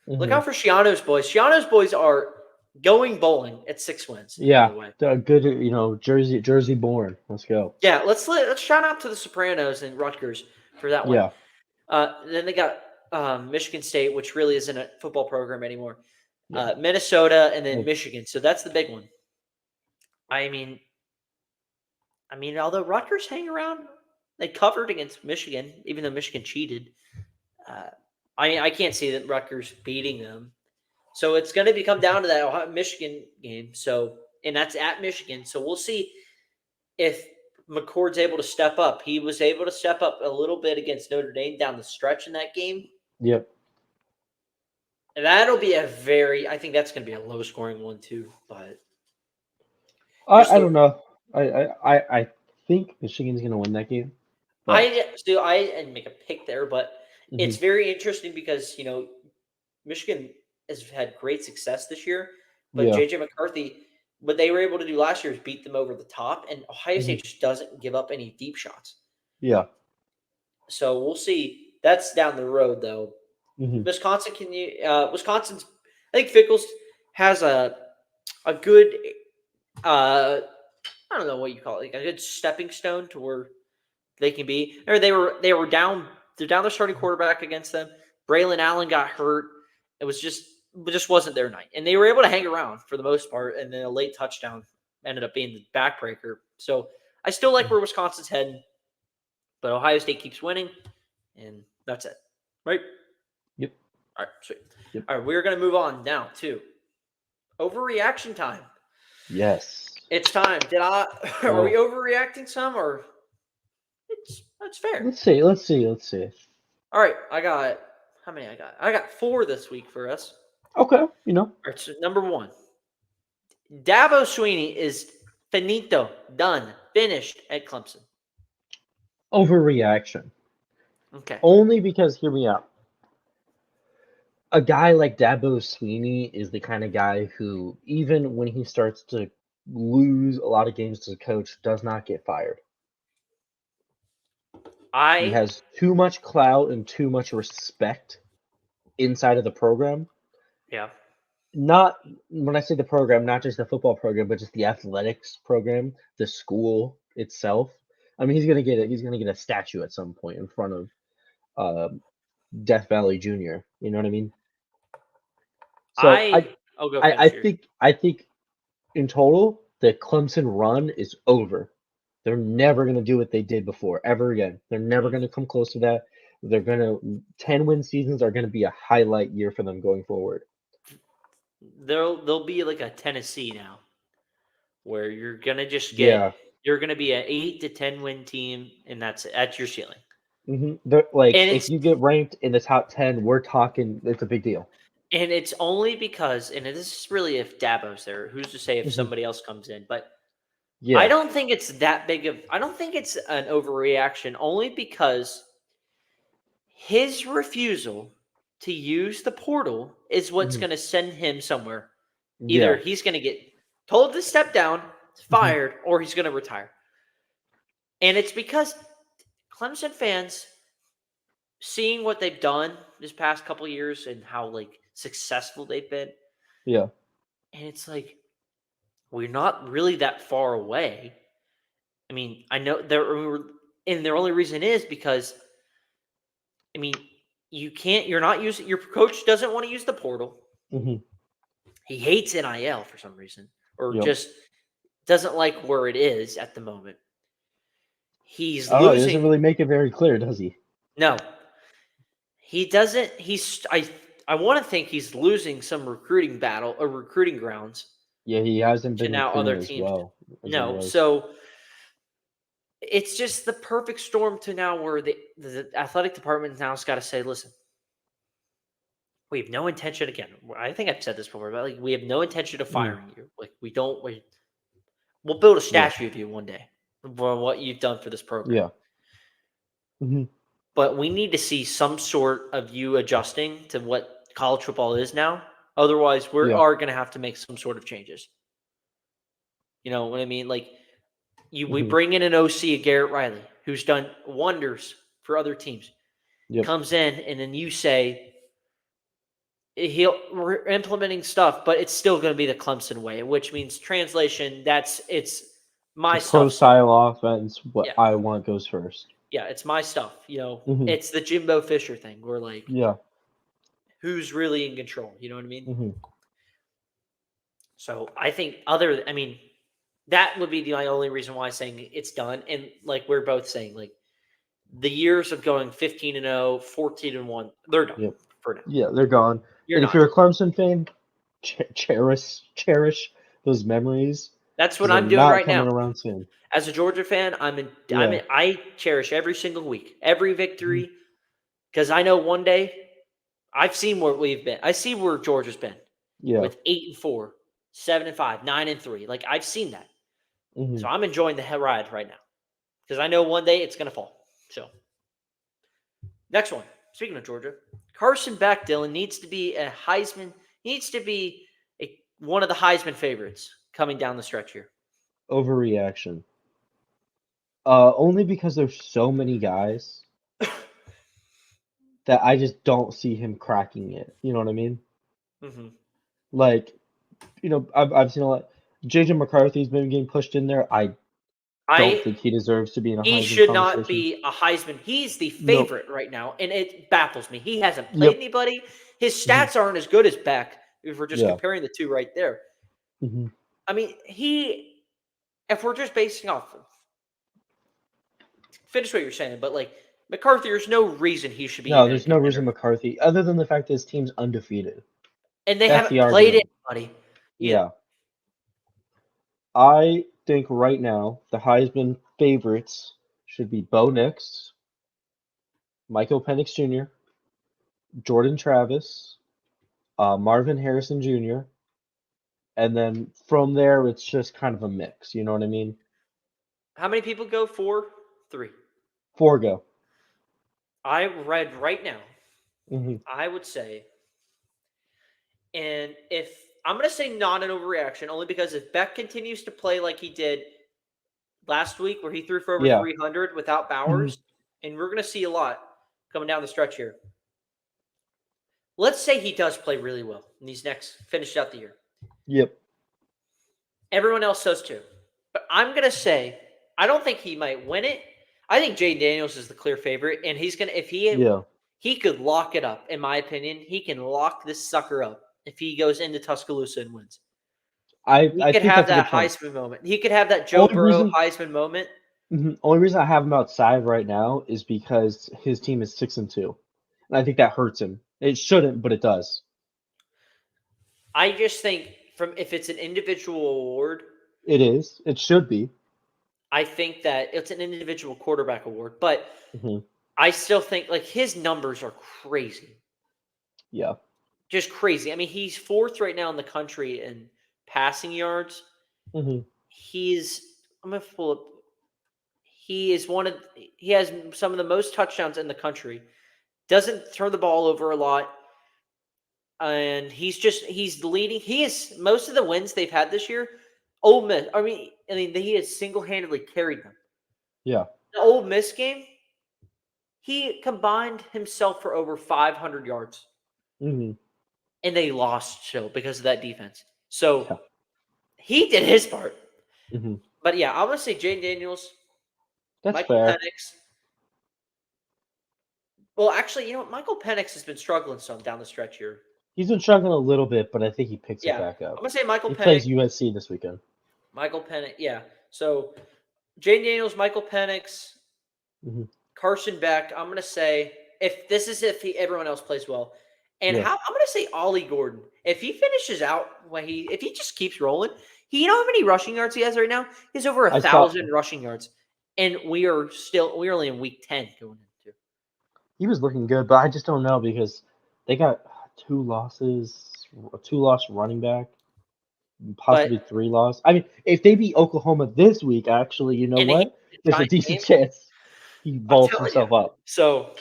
Look out for Shiano's boys. Shiano's boys are going bowling at 6 wins. Yeah, good. Jersey born. Let's go. Yeah, let's shout out to the Sopranos and Rutgers for that one. Yeah. Then they got Michigan State, which really isn't a football program anymore. Minnesota and then Michigan. So that's the big one. I mean, although Rutgers hang around, they covered against Michigan, even though Michigan cheated. I can't see that Rutgers beating them. So it's going to come down to that Ohio Michigan game. And that's at Michigan. So we'll see if McCord's able to step up. He was able to step up a little bit against Notre Dame down the stretch in that game. Yep. And that'll be I think that's going to be a low scoring one too. But I don't know. I think Michigan's going to win that game. But... I didn't make a pick there, but it's very interesting because, Michigan has had great success this year, but JJ McCarthy, what they were able to do last year is beat them over the top, and Ohio State just doesn't give up any deep shots. Yeah. So we'll see. That's down the road, though. Mhm. Wisconsin's. I think Fickles has a good. I don't know what you call it, like a good stepping stone to where they can be. Or they were down. They're down their starting quarterback against them. Braylon Allen got hurt. It just wasn't their night, and they were able to hang around for the most part. And then a late touchdown ended up being the backbreaker. So I still like where Wisconsin's heading, but Ohio State keeps winning, and that's it, right? Yep. All right, sweet. Yep. All right, we're gonna move on now to overreaction time. Yes. It's time. Are we overreacting some, or that's fair? Let's see. All right, how many I got? I got 4 this week for us. Okay, All right, so number 1, Dabo Sweeney is finito, done, finished at Clemson. overreaction. Okay. Only because, hear me out. A guy like Dabo Sweeney is the kind of guy who, even when he starts to lose a lot of games as a coach, does not get fired. He has too much clout and too much respect inside of the program. Yeah. Not when I say the program, not just the football program, but just the athletics program, the school itself. I mean, he's gonna get a statue at some point in front of Death Valley Jr. You know what I mean? So I think in total the Clemson run is over. They're never gonna do what they did before ever again. They're never gonna come close to that. 10-win seasons are gonna be a highlight year for them going forward. They'll be like a Tennessee now, where you're gonna just get you're gonna be an 8 to 10 win team, and that's your ceiling. If you get ranked in the top 10, we're talking it's a big deal. And it's only because, and this is really if Dabo's there. Who's to say if somebody else comes in? But I don't think it's that big of. I don't think it's an overreaction. Only because his refusal to use the portal is what's going to send him somewhere. Either he's going to get told to step down, fired, or he's going to retire. And it's because Clemson fans, seeing what they've done this past couple of years and how successful they've been. Yeah. And it's like, we're not really that far away. I mean, I know and their only reason is because, I mean, you're not using, your coach doesn't want to use the portal. He hates NIL for some reason, or just doesn't like where it is at the moment. He's losing. He doesn't really make it very clear, does he? No. He doesn't. I want to think he's losing some recruiting battle or recruiting grounds. Yeah, he hasn't been now other teams. Well, no, so it's just the perfect storm to now where the athletic department now has got to say, listen, we have no intention. Again, I think I've said this before, but we have no intention of firing you. We'll build a statue of you one day for what you've done for this program. Yeah. But we need to see some sort of you adjusting to what college football is now. Otherwise, we are going to have to make some sort of changes. You know what I mean? We bring in an OC, Garrett Riley, who's done wonders for other teams. Comes in, and then you say, we're implementing stuff, but it's still going to be the Clemson way, which means translation, it's my stuff. Pro-style offense, what I want goes first. Yeah, it's my stuff. It's the Jimbo Fisher thing. We're who's really in control? You know what I mean? So I think that would be the only reason why I'm saying it's done. And we're both saying, the years of going 15-0, 14-1, they're done for now. Yeah, they're gone. If you're a Clemson fan, cherish those memories. That's what I'm doing right now. Around soon. As a Georgia fan, I cherish every single week, every victory, because I know one day I've seen where we've been. I see where Georgia's been with 8-4, 7-5, 9-3. I've seen that. So I'm enjoying the ride right now because I know one day it's going to fall. So next one. Speaking of Georgia, Carson Beck, Dylan, needs to be a Heisman. Needs to be one of the Heisman favorites coming down the stretch here. Overreaction. Only because there's so many guys that I just don't see him cracking it. You know what I mean? Mm-hmm. Like, I've seen a lot. JJ McCarthy's been getting pushed in there. I don't think he deserves to be in a He Heisman should not conversation. be a Heisman. He's the Nope. favorite right now, and it baffles me. He hasn't played Yep. anybody. His stats aren't as good as Beck. If we're just Yeah. comparing the two right there. Mm-hmm. I mean, if we're just basing off of, finish what you're saying, but like McCarthy, there's no reason he should be No, even a there's no reason contender. McCarthy, other than the fact that his team's undefeated. And they That's haven't the played argument. anybody. Yeah. I think right now the Heisman favorites should be Bo Nix, Michael Penix Jr., Jordan Travis, Marvin Harrison Jr., and then from there it's just kind of a mix. You know what I mean? How many people go? 4? 3. 4 go. I read right now, Mm-hmm. I would say, and if I'm going to say not an overreaction, only because if Beck continues to play like he did last week, where he threw for over Yeah. 300 without Bowers, and we're going to see a lot coming down the stretch here. Let's say he does play really well in these finish out the year. Yep. Everyone else does too. But I'm going to say, I don't think he might win it. I think Jay Daniels is the clear favorite, and he's going to, if he could lock it up, in my opinion. He can lock this sucker up if he goes into Tuscaloosa and wins. I He could think have that's a that good point. Heisman moment. He could have that Joe Burrow Heisman moment. Only reason I have him outside right now is because his team is 6-2, and I think that hurts him. It shouldn't, but it does. I just think if it's an individual award, it is. It should be. I think that it's an individual quarterback award, but Mm-hmm. I still think like his numbers are crazy. Yeah. Just crazy. I mean, he's 4th right now in the country in passing yards. Mm-hmm. I'm gonna pull up. He has some of the most touchdowns in the country. Doesn't turn the ball over a lot. And he's leading. He is most of the wins they've had this year. Ole Miss. I mean, he has single-handedly carried them. Yeah. The Ole Miss game, he combined himself for over 500 yards. Mm-hmm. And they lost still because of that defense. So he did his part. Mm-hmm. But yeah, I'm gonna say Jay Daniels. That's Michael fair. Penix. Well, actually, you know what? Michael Penix has been struggling some down the stretch here. He's been struggling a little bit, but I think he picks it back up. I'm gonna say Michael Penix. He plays USC this weekend. Michael Penix, yeah. So Jay Daniels, Michael Penix, Carson Beck. I'm gonna say if everyone else plays well, and I'm gonna say Ollie Gordon. If he finishes out if he just keeps rolling, you know how many rushing yards he has right now? He has over 1,000 rushing yards, and we're only in week 10 going into. He was looking good, but I just don't know because they got 2 losses, a 2-loss running back, possibly 3 losses. I mean, if they beat Oklahoma this week, actually, you know what? There's a decent chance he vaults himself up. So,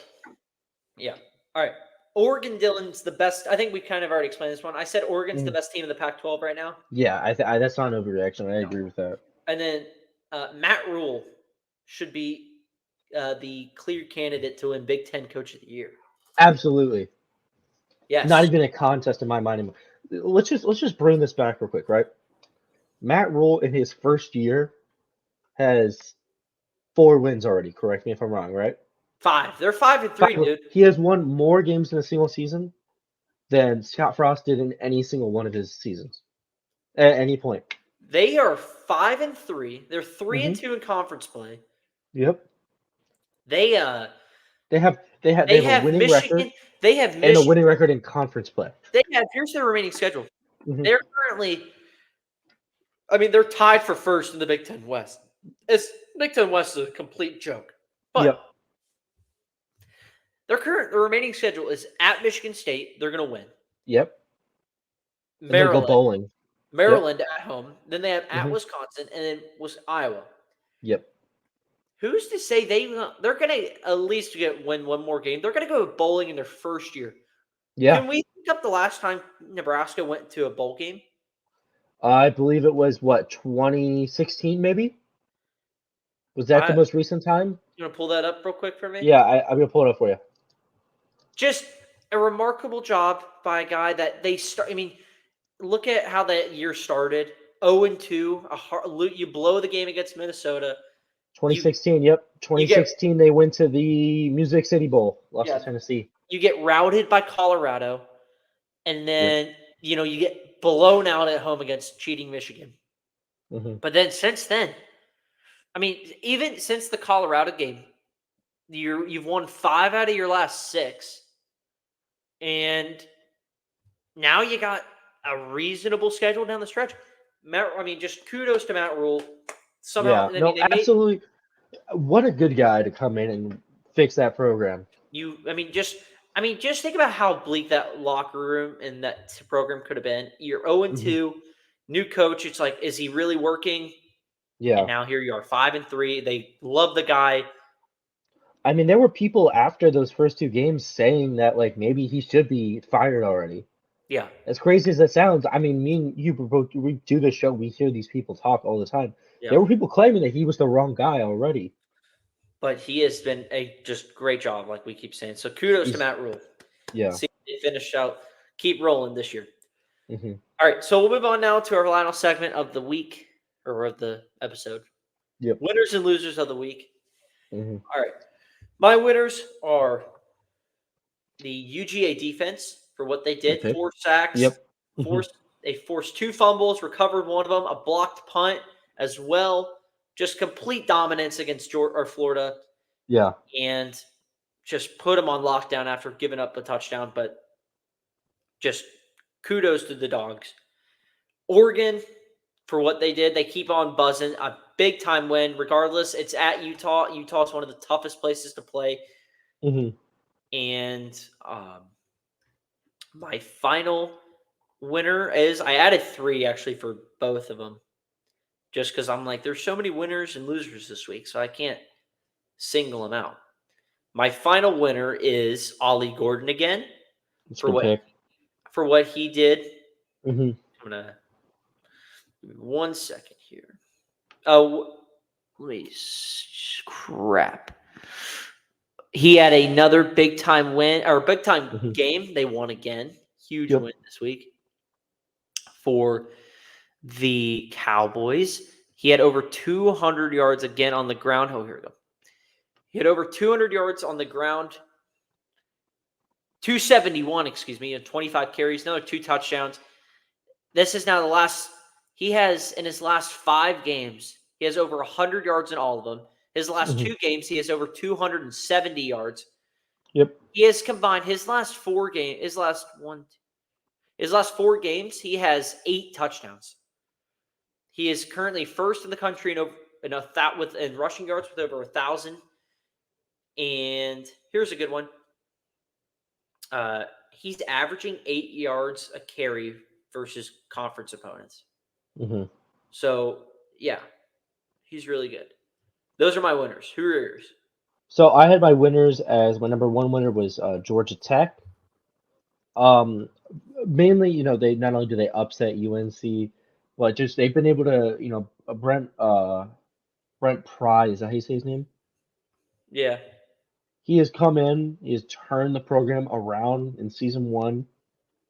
yeah. All right. Oregon, Dylan's the best. I think we kind of already explained this one. I said Oregon's the best team in the Pac-12 right now. Yeah, that's not an overreaction. I agree with that. And then Matt Rule should be the clear candidate to win Big Ten Coach of the Year. Absolutely. Yes. Not even a contest in my mind anymore. Let's just bring this back real quick, right? Matt Rule in his first year has 4 wins already. Correct me if I'm wrong, right? 5. They're 5-3, dude. He has won more games in a single season than Scott Frost did in any single one of his seasons at any point. They are 5-3. They're 3-2 in conference play. Yep. They have a winning record. They have and a winning record in conference play. Here's their remaining schedule. They're currently, they're tied for first in the Big Ten West. Big Ten West is a complete joke. But their remaining schedule is at Michigan State. They're going to win. Yep. Maryland. Go bowling. Maryland at home. Then they have at Wisconsin, and then Iowa. Yep. Who's to say they're going to at least win one more game? They're going to go bowling in their first year. Yeah. Can we think up the last time Nebraska went to a bowl game? I believe it was 2016 maybe? Was that the most recent time? You want to pull that up real quick for me? Yeah, I'm gonna pull it up for you. Just a remarkable job by a guy that they start. I mean, look at how that year started. 0-2. You blow the game against Minnesota. 2016. Yep, You get 2016. They went to the Music City Bowl, lost to yeah, Tennessee. you get routed by Colorado, and Yep. then you get blown out at home against cheating Michigan. hmm But then since then, I mean, even since the Colorado game, you've won 5 out of your last 6, and now you got a reasonable schedule down the stretch. Just kudos to Matt Rule. Somehow, Yeah. I mean, No, they made absolutely. What a good guy to come in and fix that program. just think about how bleak that locker room and that program could have been. You're 0-2, new coach. It's like, is he really working? Yeah. And now here you are, 5-3. They love the guy. I mean, there were people after those first 2 games saying that like maybe he should be fired already. Yeah, As crazy as that sounds, I mean, me and you both, we do the show, we hear these people talk all the time. yeah. There were people claiming that he was the wrong guy already. But he has been a just great job, like we keep saying. So kudos to He's, Matt Rule. yeah. See if they finish out, keep rolling this year. hmm All right, so we'll move on now to our final segment of the week or of the episode. Yep. Winners and losers of the week. hmm All right, my winners are the UGA defense for what they did. Okay. 4 sacks. Yep. hmm They forced 2 fumbles, recovered one of them, a blocked punt as well. Just complete dominance against Florida. Yeah. And just put them on lockdown after giving up a touchdown. But just kudos to the Dogs. Oregon, for what they did, they keep on buzzing. A big-time win. Regardless, it's at Utah. Utah is one of the toughest places to play. hmm And my final winner is, I added 3 actually for both of them. Just because I'm like, there's so many winners and losers this week, so I can't single them out. My final winner is Ollie Gordon again It's a for good pick. for what he did. hmm I'm gonna give me 1 second here. Oh, crap. He had another big time win or big time game. They won again. Huge win this week for the Cowboys. He had over 200 yards again on the ground. Oh, here we go. He had over 200 yards on the ground. 271, and 25 carries, another 2 touchdowns. This is now the last. He has, in his last 5 games, he has over 100 yards in all of them. His last 2 games, he has over 270 yards. Yep. He has combined his last 4 games, his last 4 games, he has 8 touchdowns. He is currently first in the country in rushing yards with over 1,000. And here's a good one. He's averaging 8 yards a carry versus conference opponents. hmm So, yeah, he's really good. Those are my winners. Who are yours? So I had my winners as my number 1 winner was Georgia Tech. Mainly, they not only do they upset UNC, but just they've been able to, Brent Pry, is that how you say his name? Yeah. He has come in, he has turned the program around in season 1.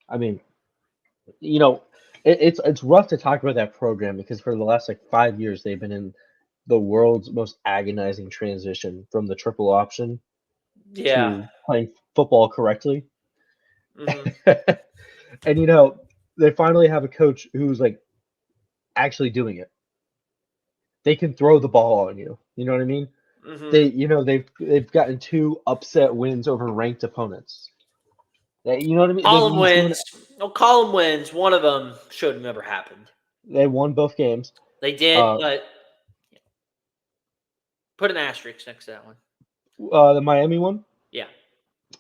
I mean, it's rough to talk about that program because for the last 5 years they've been in the world's most agonizing transition from the triple option to playing football correctly. Mm-hmm. And they finally have a coach who's actually doing it. They can throw the ball on you. You know what I mean? Mm-hmm. They've gotten 2 upset wins over ranked opponents. You know what I mean? Column wins. One of them should have never happened. They won both games. They did, but put an asterisk next to that one. The Miami one? Yeah.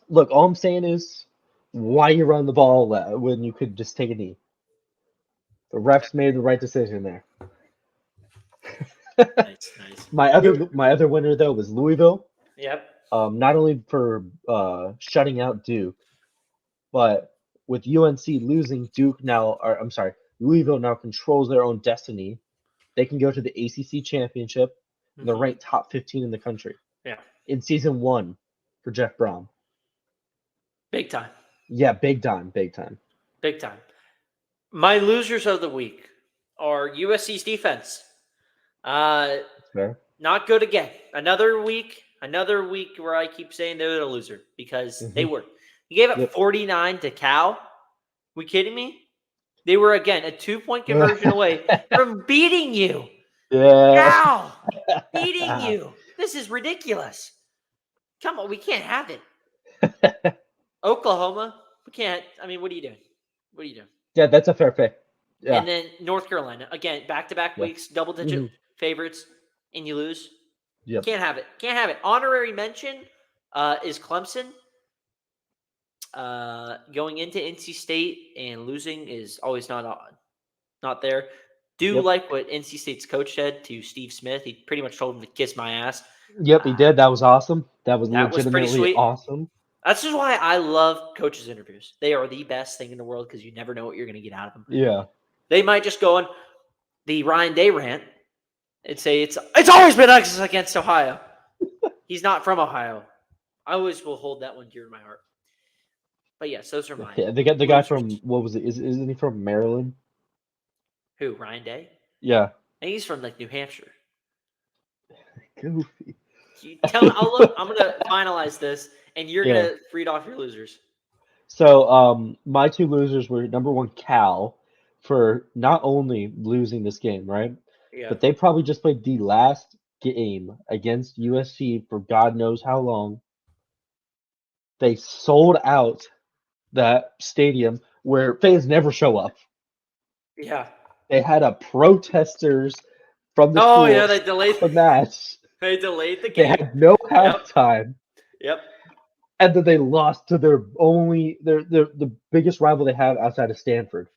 Look, all I'm saying is, why you run the ball when you could just take a knee? The refs made the right decision there. Nice. My other winner though was Louisville. Yep. Not only for shutting out Duke, but with UNC losing, Louisville now controls their own destiny. They can go to the ACC championship. And they're ranked top 15 in the country. in season 1 for Jeff Brom. Big time. Yeah, big time. Big time. My losers of the week are USC's defense. Fair. Not good again. Another week where I keep saying they're the loser because they were. You gave up 49 to Cal. We kidding me? They were, again, a 2-point conversion away from beating you. Yeah. Cal! Beating you. This is ridiculous. Come on, we can't have it. Oklahoma, we can't. I mean, what are you doing? Yeah, that's a fair pick. Yeah. And then North Carolina, again, back-to-back weeks, double-digit favorites, and you lose. Yep. Can't have it. Honorary mention is Clemson. Going into NC State and losing is always not there. Like what NC State's coach said to Steve Smith. He pretty much told him to kiss my ass. Yep, he did. That was awesome. That was pretty legitimately sweet. awesome. That's just why I love coaches' interviews. They are the best thing in the world because you never know what you're going to get out of them. Yeah. They might just go on the Ryan Day rant and say it's always been us against Ohio. He's not from Ohio. I always will hold that one dear to my heart. But yes, those are mine. Yeah, they got the guy from, what was it? Isn't he from Maryland? Who, Ryan Day? Yeah. I think he's from New Hampshire. Goofy. I'm going to finalize this, and you're going to read off your losers. So, my 2 losers were number 1, Cal, for not only losing this game, right? Yeah. But they probably just played the last game against USC for God knows how long. They sold out that stadium where fans never show up. Yeah. They had protesters from the school. They delayed the match. They delayed the game. They had no halftime. Yep. And then they lost to the biggest rival they have outside of Stanford.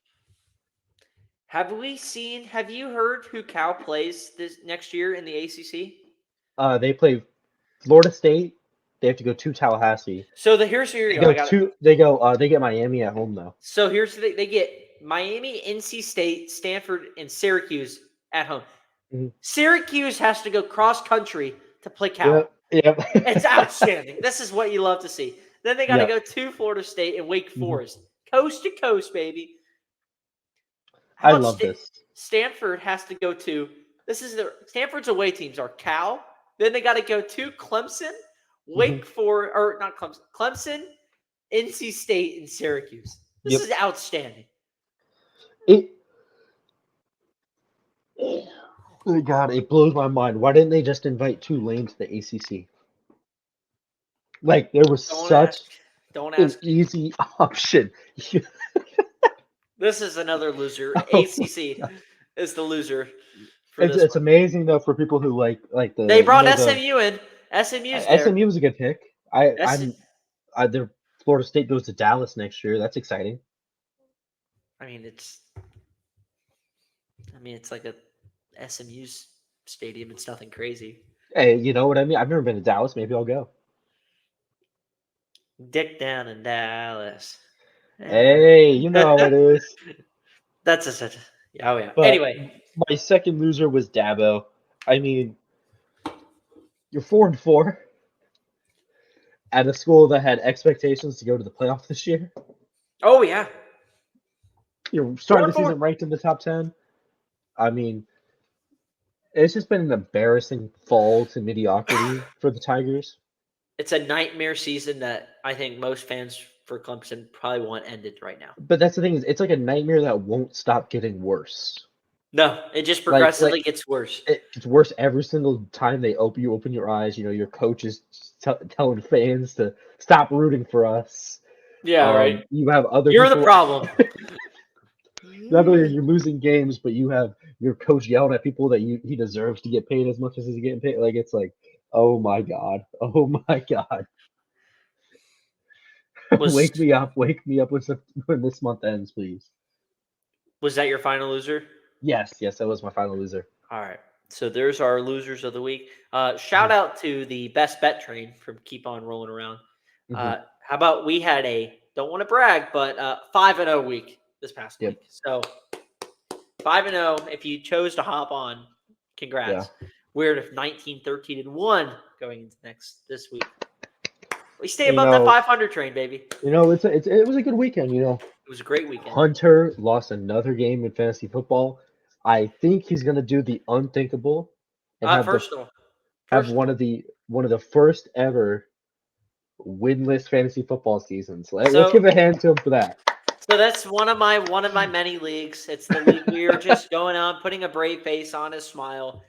Have you heard who Cal plays this next year in the ACC? They play Florida State. They have to go to Tallahassee. So here's your They get Miami at home though. So they get Miami, NC State, Stanford, and Syracuse at home. Mm-hmm. Syracuse has to go cross country to play Cal. Yep. It's outstanding. This is what you love to see. Then they got to go to Florida State and Wake Forest, coast to coast, baby. I love this. Stanford has to go to. Stanford's away teams are Cal. Then they got to go to Clemson, Wake Forest, or not Clemson. Clemson, NC State, and Syracuse. This is outstanding. God, it blows my mind. Why didn't they just invite Tulane to the ACC? Like, there was Don't an ask. easy option. This is another loser. ACC is the loser. It's amazing though for people who like the. They brought SMU in. SMU's there. SMU was a good pick. Their Florida State goes to Dallas next year. That's exciting. I mean, it's like a SMU's stadium. It's nothing crazy. Hey, you know what I mean? I've never been to Dallas. Maybe I'll go. Dick down in Dallas. Hey, you know how it is. That's such a yeah. But anyway, my second loser was Dabo. I mean, you're 4-4 at a school that had expectations to go to the playoff this year. Oh yeah, You're starting the season ranked in the top 10. I mean, it's just been an embarrassing fall to mediocrity for the Tigers. It's a nightmare season that I think most fans for Clemson probably want ended right now. But that's the thing, is it's like a nightmare that won't stop getting worse. No, it just progressively gets worse. It's worse every single time you open your eyes. You know, your coach is telling fans to stop rooting for us. Yeah, right. You have other. You're the problem. Not only are you losing games, but you have your coach yelling at people that he deserves to get paid as much as he's getting paid. Like, it's like, oh my god, wake me up when this month ends, please. Was that your final loser? Yes, that was my final loser. All right. So there's our losers of the week. Shout out to the best bet train from Keep On Rolling Around. How about we had don't want to brag, but 5-0 week this past week. So 5-0. If you chose to hop on, congrats. Yeah. We're at 19-13-1 going into this week. We stay You above that know, 500 train, baby. it was a good weekend. It was a great weekend. Hunter lost another game in fantasy football. I think he's gonna do the unthinkable and have one of the first ever winless fantasy football seasons. Let's give a hand to him for that. So that's one of my many leagues. It's the league we are just going on, putting a brave face on, a smile.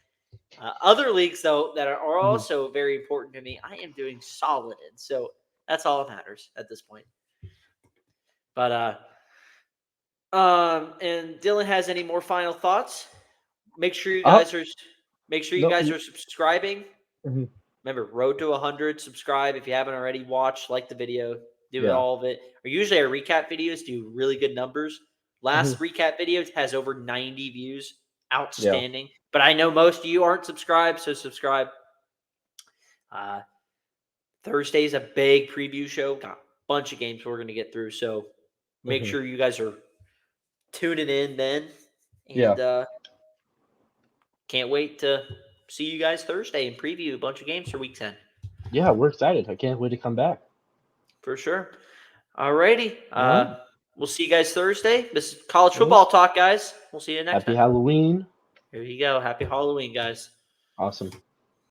Other leagues, though, that are also very important to me, I am doing solid in. So that's all that matters at this point. But and Dylan has any more final thoughts? Make sure you guys are subscribing. Mhm. Remember, road to 100. Subscribe if you haven't already. Watch, like the video, do all of it. Or usually our recap videos do really good numbers. Last recap video has over 90 views. Outstanding. Yeah. But I know most of you aren't subscribed, so subscribe. Thursday's a big preview show. Got a bunch of games we're going to get through, so make sure you guys are tuning in then. And can't wait to see you guys Thursday and preview a bunch of games for Week 10. Yeah, we're excited. I can't wait to come back. For sure. All righty. We'll see you guys Thursday. This is college football talk, guys. We'll see you next time. Happy Halloween. Here you go. Happy Halloween, guys. Awesome.